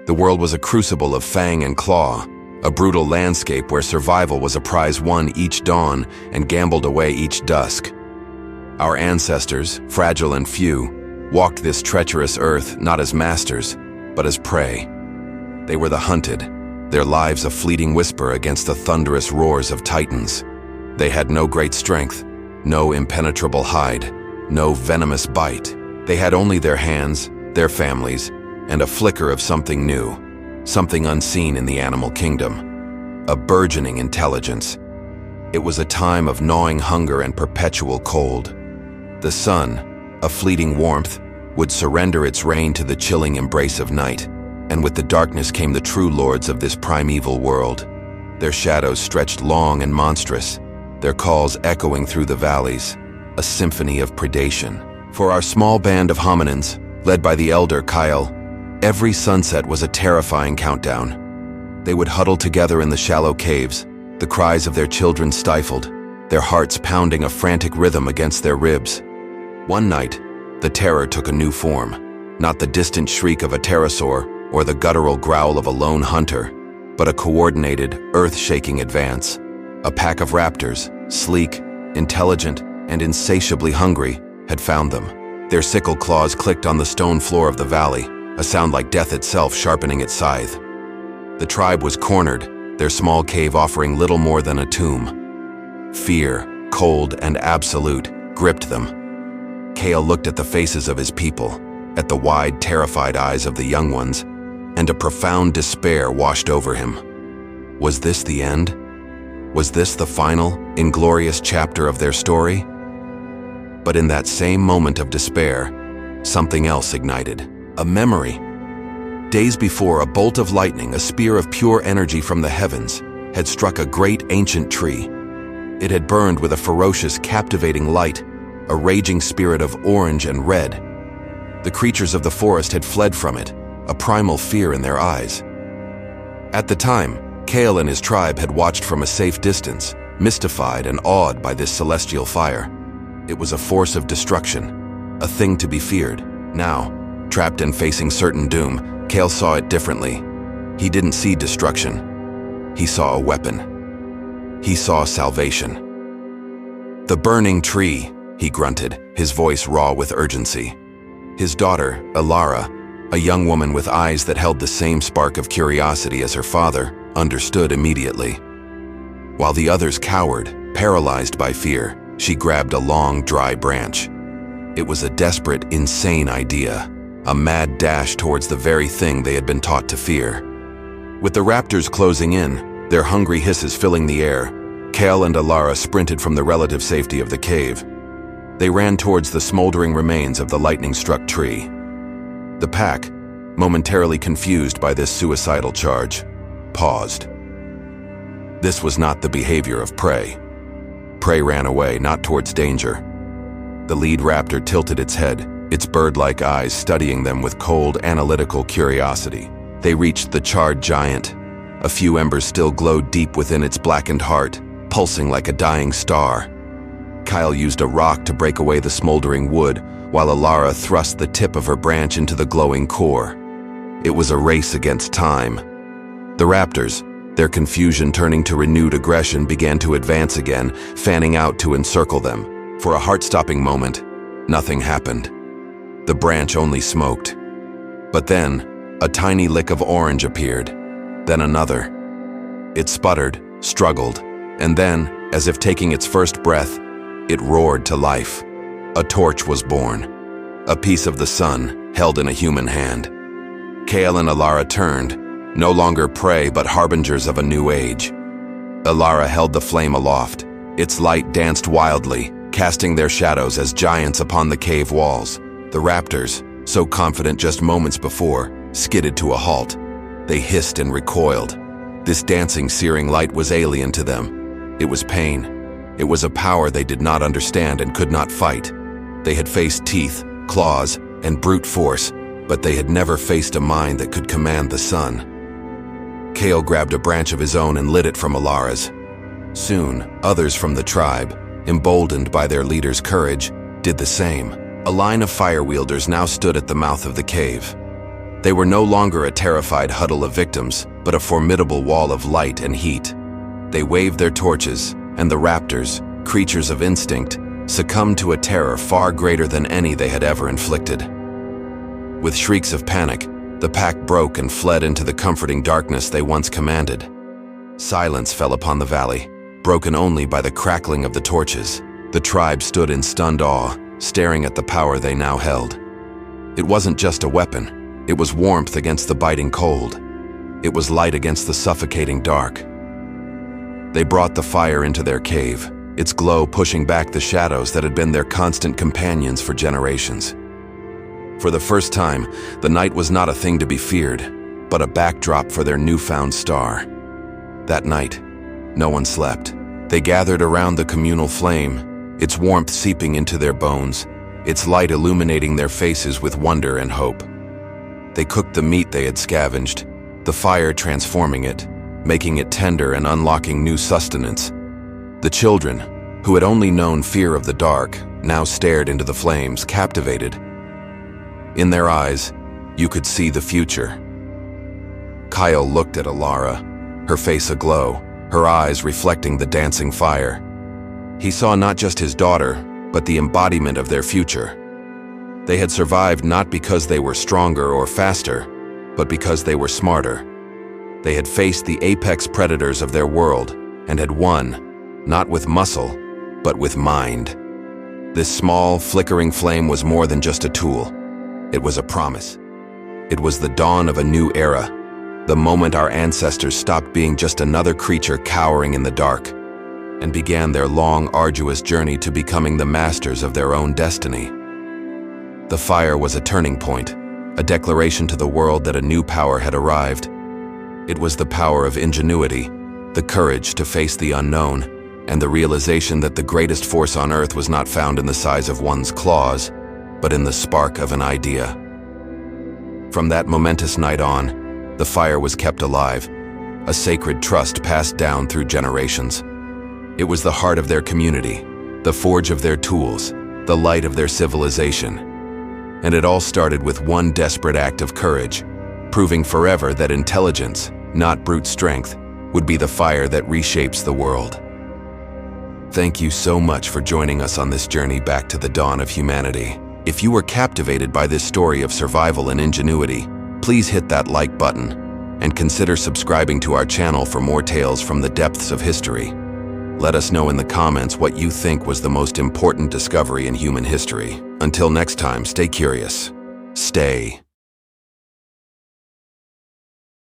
The world was a crucible of fang and claw, a brutal landscape where survival was a prize won each dawn and gambled away each dusk. Our ancestors, fragile and few, walked this treacherous earth not as masters, but as prey. They were the hunted, their lives a fleeting whisper against the thunderous roars of titans. They had no great strength, no impenetrable hide, no venomous bite. They had only their hands, their families, and a flicker of something new, something unseen in the animal kingdom, a burgeoning intelligence. It was a time of gnawing hunger and perpetual cold. The sun, a fleeting warmth, would surrender its reign to the chilling embrace of night, and with the darkness came the true lords of this primeval world. Their shadows stretched long and monstrous, their calls echoing through the valleys, a symphony of predation. For our small band of hominins, led by the elder Kyle, every sunset was a terrifying countdown. They would huddle together in the shallow caves, the cries of their children stifled, their hearts pounding a frantic rhythm against their ribs. One night, the terror took a new form, not the distant shriek of a pterosaur or the guttural growl of a lone hunter, but a coordinated, earth-shaking advance. A pack of raptors, sleek, intelligent, and insatiably hungry, had found them. Their sickle claws clicked on the stone floor of the valley, a sound like death itself sharpening its scythe. The tribe was cornered, their small cave offering little more than a tomb. Fear, cold and absolute, gripped them. Kale looked at the faces of his people, at the wide, terrified eyes of the young ones, and a profound despair washed over him. Was this the end? Was this the final, inglorious chapter of their story? But in that same moment of despair, something else ignited. A memory. Days before, a bolt of lightning, a spear of pure energy from the heavens, had struck a great ancient tree. It had burned with a ferocious, captivating light, a raging spirit of orange and red. The creatures of the forest had fled from it, a primal fear in their eyes. At the time, Kale and his tribe had watched from a safe distance, mystified and awed by this celestial fire. It was a force of destruction, a thing to be feared. Now, trapped and facing certain doom, Kale saw it differently. He didn't see destruction. He saw a weapon. He saw salvation. "The burning tree," he grunted, his voice raw with urgency. His daughter, Alara, a young woman with eyes that held the same spark of curiosity as her father, understood immediately. While the others cowered, paralyzed by fear, she grabbed a long, dry branch. It was a desperate, insane idea, a mad dash towards the very thing they had been taught to fear. With the raptors closing in, their hungry hisses filling the air, Kale and Alara sprinted from the relative safety of the cave. They ran towards the smoldering remains of the lightning-struck tree. The pack, momentarily confused by this suicidal charge, paused. This was not the behavior of prey. Prey ran away, not towards danger. The lead raptor tilted its head, its bird-like eyes studying them with cold, analytical curiosity. They reached the charred giant. A few embers still glowed deep within its blackened heart, pulsing like a dying star. Kyle used a rock to break away the smoldering wood, while Alara thrust the tip of her branch into the glowing core. It was a race against time. The raptors, their confusion turning to renewed aggression, began to advance again, fanning out to encircle them. For a heart-stopping moment, nothing happened. The branch only smoked. But then, a tiny lick of orange appeared, then another. It sputtered, struggled, and then, as if taking its first breath, it roared to life. A torch was born, a piece of the sun held in a human hand. Kale and Alara turned, no longer prey but harbingers of a new age. Alara held the flame aloft. Its light danced wildly, casting their shadows as giants upon the cave walls. The raptors, so confident just moments before, skidded to a halt. They hissed and recoiled. This dancing, searing light was alien to them. It was pain. It was a power they did not understand and could not fight. They had faced teeth, claws, and brute force, but they had never faced a mind that could command the sun. Kale grabbed a branch of his own and lit it from Alara's. Soon, others from the tribe, emboldened by their leader's courage, did the same. A line of fire wielders now stood at the mouth of the cave. They were no longer a terrified huddle of victims, but a formidable wall of light and heat. They waved their torches, and the raptors, creatures of instinct, succumbed to a terror far greater than any they had ever inflicted. With shrieks of panic, the pack broke and fled into the comforting darkness they once commanded. Silence fell upon the valley, broken only by the crackling of the torches. The tribe stood in stunned awe, staring at the power they now held. It wasn't just a weapon. It was warmth against the biting cold. It was light against the suffocating dark. They brought the fire into their cave, its glow pushing back the shadows that had been their constant companions for generations. For the first time, the night was not a thing to be feared, but a backdrop for their newfound star. That night, no one slept. They gathered around the communal flame, its warmth seeping into their bones, its light illuminating their faces with wonder and hope. They cooked the meat they had scavenged, the fire transforming it, making it tender and unlocking new sustenance. The children, who had only known fear of the dark, now stared into the flames, captivated. In their eyes, you could see the future. Kyle looked at Alara, her face aglow, her eyes reflecting the dancing fire. He saw not just his daughter, but the embodiment of their future. They had survived not because they were stronger or faster, but because they were smarter. They had faced the apex predators of their world and had won, not with muscle, but with mind. This small, flickering flame was more than just a tool. It was a promise. It was the dawn of a new era, the moment our ancestors stopped being just another creature cowering in the dark and began their long, arduous journey to becoming the masters of their own destiny. The fire was a turning point, a declaration to the world that a new power had arrived. It was the power of ingenuity, the courage to face the unknown, and the realization that the greatest force on Earth was not found in the size of one's claws, but in the spark of an idea. From that momentous night on, the fire was kept alive, a sacred trust passed down through generations. It was the heart of their community, the forge of their tools, the light of their civilization. And it all started with one desperate act of courage, proving forever that intelligence, not brute strength, would be the fire that reshapes the world. Thank you so much for joining us on this journey back to the dawn of humanity. If you were captivated by this story of survival and ingenuity, please hit that like button and consider subscribing to our channel for more tales from the depths of history. Let us know in the comments what you think was the most important discovery in human history. Until next time, stay curious. Stay